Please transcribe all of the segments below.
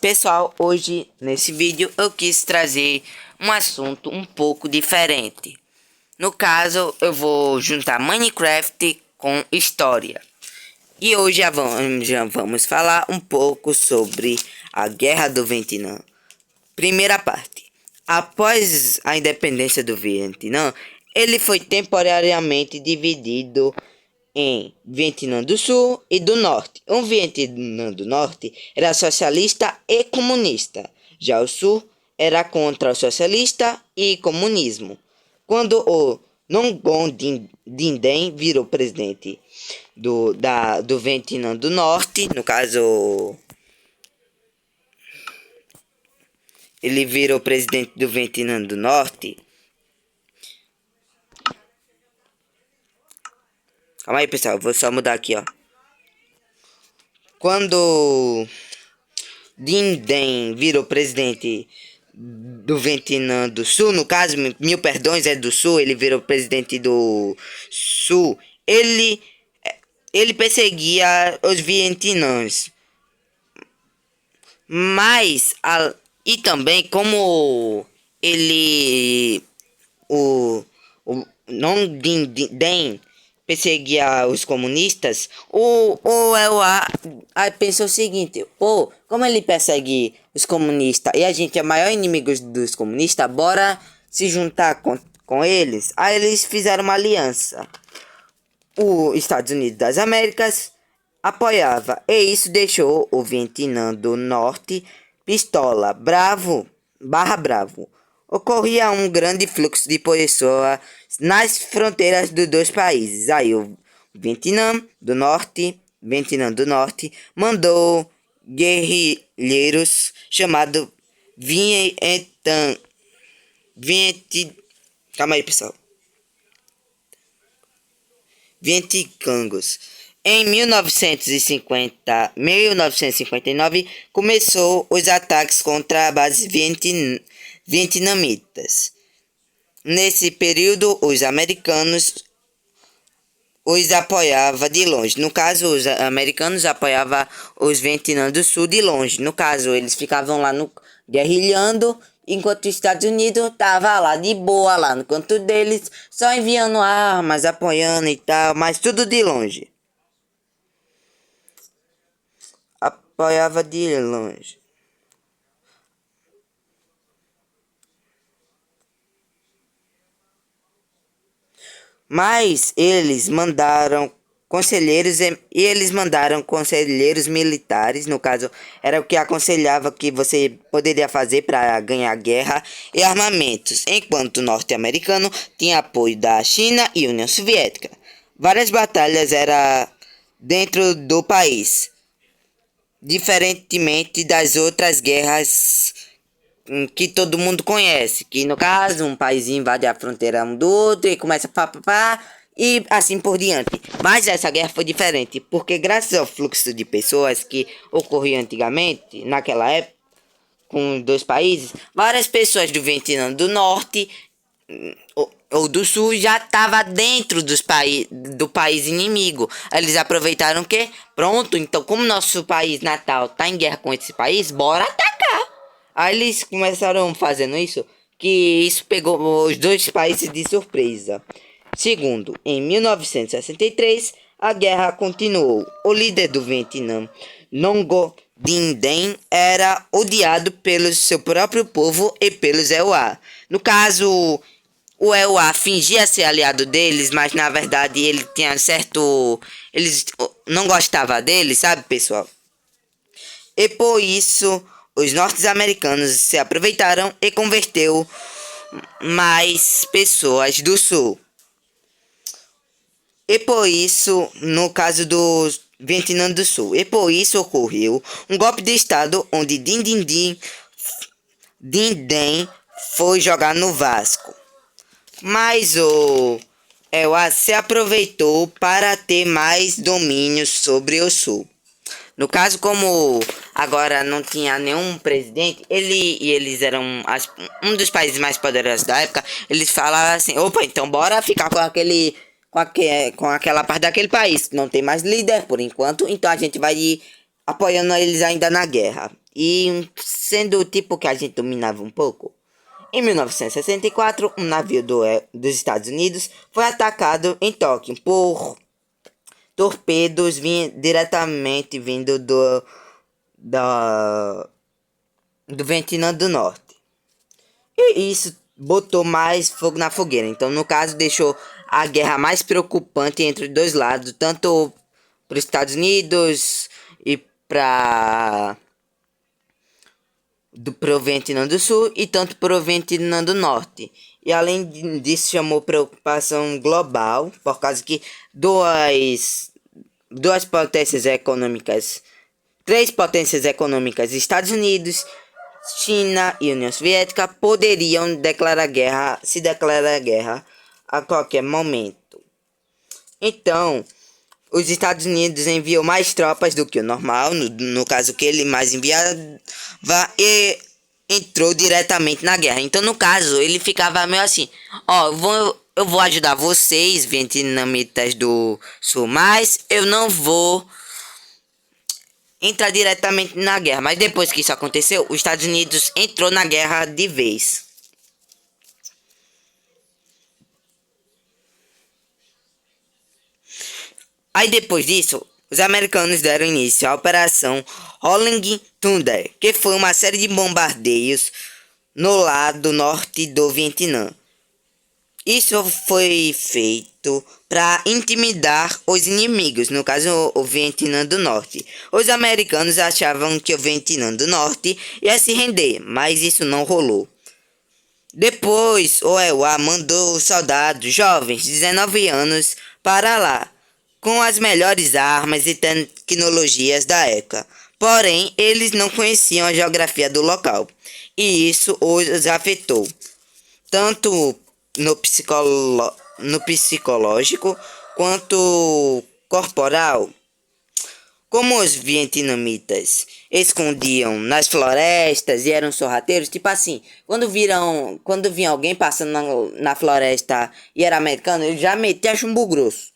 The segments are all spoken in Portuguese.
Pessoal, hoje nesse vídeo eu quis trazer um assunto um pouco diferente. No caso, eu vou juntar Minecraft com história. E hoje já vamos falar um pouco sobre a Guerra do Vietnã. Primeira parte. Após a independência do Vietnã, ele foi temporariamente dividido em Vietnã do Sul e do Norte. O Vietnã do Norte era socialista e comunista. Já o Sul era contra o socialista e comunismo. Quando o Nguyen Dinh Diem virou presidente do Vietnã do Norte, no caso, ele virou presidente do Vietnã do Norte. Calma aí, pessoal, vou só mudar aqui, ó. Quando Dinh Diem virou presidente do Vietnã do Sul, no caso, mil perdões, é do Sul, ele virou presidente do Sul, ele perseguia os vietnãs. E também como ele, o Nguyen Dinh Diem perseguia os comunistas, o EUA pensou o seguinte: pô, como ele persegue os comunistas e a gente é o maior inimigo dos comunistas, bora se juntar com eles. Aí eles fizeram uma aliança. Os Estados Unidos das Américas apoiava, e isso deixou o Vietnã do Norte pistola, bravo. Ocorria um grande fluxo de pessoas nas fronteiras dos dois países. Aí o Vietnã do Norte mandou guerrilheiros chamados calma aí, pessoal. Vietcongos. Em 1959 começou os ataques contra as bases vietnamitas. Nesse período, os americanos os apoiavam de longe. No caso, os americanos apoiavam os Vietnã do Sul de longe. No caso, eles ficavam lá guerrilhando, enquanto os Estados Unidos tava lá de boa, lá no canto deles, só enviando armas, apoiando e tal, mas tudo de longe. Apoiava de longe. Mas eles mandaram conselheiros militares, no caso, era o que aconselhava que você poderia fazer para ganhar guerra e armamentos, enquanto o norte-americano tinha apoio da China e União Soviética. Várias batalhas eram dentro do país, diferentemente das outras guerras que todo mundo conhece, que no caso um país invade a fronteira um do outro e começa e assim por diante. Mas essa guerra foi diferente, porque graças ao fluxo de pessoas que ocorria antigamente, naquela época, com dois países, várias pessoas do Vietnã do Norte ou do Sul já estavam dentro do país inimigo. Eles aproveitaram que, pronto, então como nosso país natal tá em guerra com esse país, bora atacar. Aí eles começaram fazendo isso, que isso pegou os dois países de surpresa. Segundo, em 1963, a guerra continuou. O líder do Vietnã, Nguyen Dinh Diem, era odiado pelo seu próprio povo e pelos EUA. No caso, o EUA fingia ser aliado deles, mas na verdade ele tinha certo... Eles não gostavam dele, sabe, pessoal? E por isso, os norte-americanos se aproveitaram e converteu mais pessoas do Sul. E por isso, no caso do Vietnã do Sul, e por isso ocorreu um golpe de estado onde Dinh Diem foi jogar no Vasco. Mas o EUA se aproveitou para ter mais domínio sobre o Sul. No caso, como agora não tinha nenhum presidente, eles eram um dos países mais poderosos da época, eles falavam assim: opa, então bora ficar com aquela parte daquele país que não tem mais líder por enquanto, então a gente vai ir apoiando eles ainda na guerra. E sendo o tipo que a gente dominava um pouco. Em 1964, um navio dos Estados Unidos foi atacado em Tóquio por torpedos diretamente vindo do Vietnã do Norte. E isso botou mais fogo na fogueira. Então, no caso, deixou a guerra mais preocupante entre os dois lados, tanto para os Estados Unidos e para pro Vietnã do Sul e tanto pro Vietnã do Norte. E além disso, chamou preocupação global, por causa que duas potências econômicas, três potências econômicas, Estados Unidos, China e União Soviética, poderiam se declarar guerra a qualquer momento. Então, os Estados Unidos enviou mais tropas do que o normal, no caso que ele mais enviava, e entrou diretamente na guerra. Então, no caso, ele ficava meio assim, ó, eu vou ajudar vocês, vietnamitas do Sul, mas eu não vou entrar diretamente na guerra. Mas depois que isso aconteceu, os Estados Unidos entrou na guerra de vez. Aí depois disso, os americanos deram início à Operação Rolling Thunder, que foi uma série de bombardeios no lado norte do Vietnã. Isso foi feito para intimidar os inimigos, no caso o Vietnã do Norte. Os americanos achavam que o Vietnã do Norte ia se render, mas isso não rolou. Depois, o EUA mandou soldados jovens de 19 anos para lá, com as melhores armas e tecnologias da época. Porém, eles não conheciam a geografia do local, e isso os afetou, tanto no psicológico quanto corporal. Como os vietnamitas escondiam nas florestas e eram sorrateiros, tipo assim, quando vinha alguém passando na floresta e era americano, ele já metia chumbo grosso.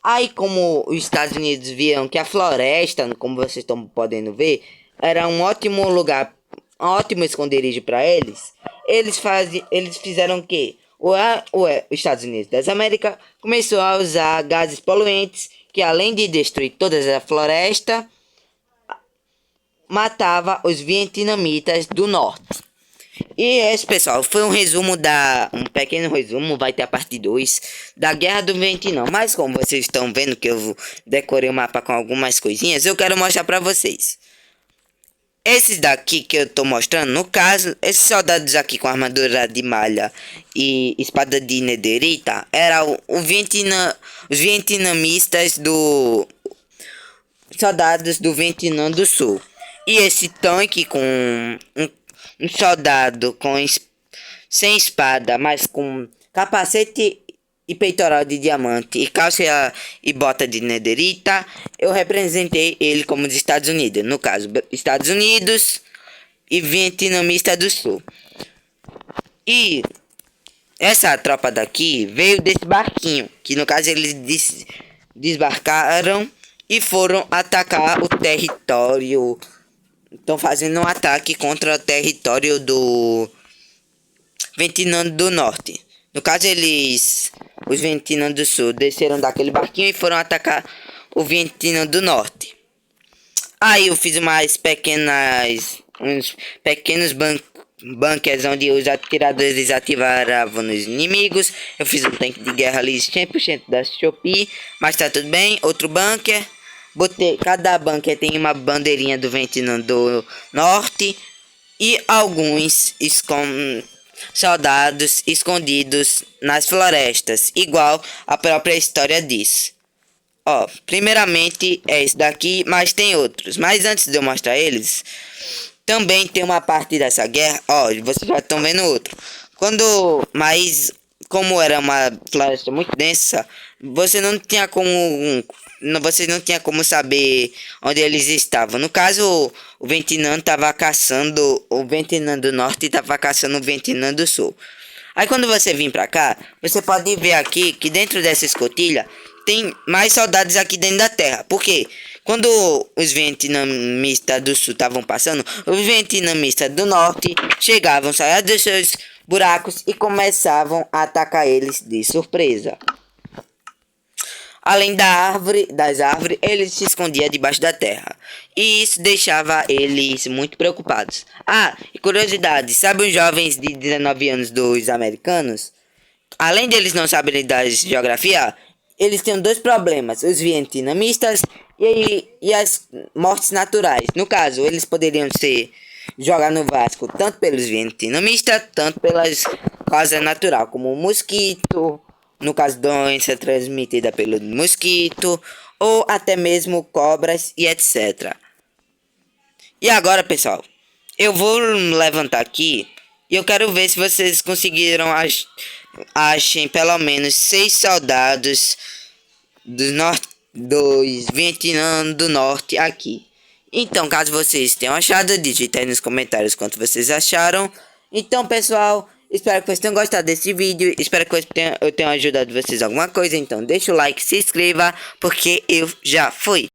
Aí, como os Estados Unidos viram que a floresta, como vocês estão podendo ver, era um ótimo lugar, um ótimo esconderijo para eles, eles fizeram o quê? Os Estados Unidos das Américas começou a usar gases poluentes que, além de destruir toda a floresta, matava os vietnamitas do norte. E esse, pessoal, foi um pequeno resumo, vai ter a parte 2 da Guerra do Vietnã. Mas como vocês estão vendo que eu decorei o mapa com algumas coisinhas, eu quero mostrar pra vocês. Esses daqui que eu tô mostrando, no caso, esses soldados aqui com armadura de malha e espada de nederita, eram os vietnamistas soldados do Vietnã do Sul. E esse tanque com um soldado sem espada, mas com capacete e peitoral de diamante e calça e bota de nederita, eu representei ele como dos Estados Unidos. No caso, Estados Unidos e vietnamista do Sul. E essa tropa daqui veio desse barquinho, que no caso eles desbarcaram e foram atacar o território. Estão fazendo um ataque contra o território do Vietnã do Norte. No caso, os Vietnã do Sul, desceram daquele barquinho e foram atacar o Vietnã do Norte. Aí eu fiz uns pequenos bunkers onde os atiradores atiravam nos inimigos. Eu fiz um tanque de guerra ali 100% da Shopee, mas tá tudo bem. Outro bunker. Cada bunker tem uma bandeirinha do Vietnã do Norte e alguns soldados escondidos nas florestas, igual a própria história diz. Ó, primeiramente é esse daqui, mas tem outros. Mas antes de eu mostrar eles, também tem uma parte dessa guerra. Ó, vocês já estão vendo outro. Mas como era uma floresta muito densa, você não tinha como saber onde eles estavam. No caso, o Vietnã estava caçando, o Vietnã do Norte estava caçando o Vietnã do Sul. Aí quando você vir pra cá, você pode ver aqui que dentro dessa escotilha tem mais soldados aqui dentro da terra. Por quê? Quando os vietnamistas do sul estavam passando, os vietnamistas do norte chegavam, saíam dos seus buracos e começavam a atacar eles de surpresa. Além das árvores, eles se escondiam debaixo da terra. E isso deixava eles muito preocupados. Ah, e curiosidade, sabe os jovens de 19 anos dos americanos? Além deles não saberem da geografia, eles têm dois problemas: os vietnamistas e as mortes naturais. No caso, eles poderiam ser jogar no Vasco tanto pelos vietnamistas, tanto pelas causas naturais, como o mosquito, no caso, doença transmitida pelo mosquito, ou até mesmo cobras e etc. E agora, pessoal, eu vou levantar aqui e eu quero ver se vocês conseguiram achem pelo menos 6 soldados dos Vietnã do Norte aqui. Então, caso vocês tenham achado, digite aí nos comentários quanto vocês acharam. Então, pessoal, espero que vocês tenham gostado desse vídeo. Espero que eu tenha ajudado vocês alguma coisa. Então, deixa o like, se inscreva, porque eu já fui.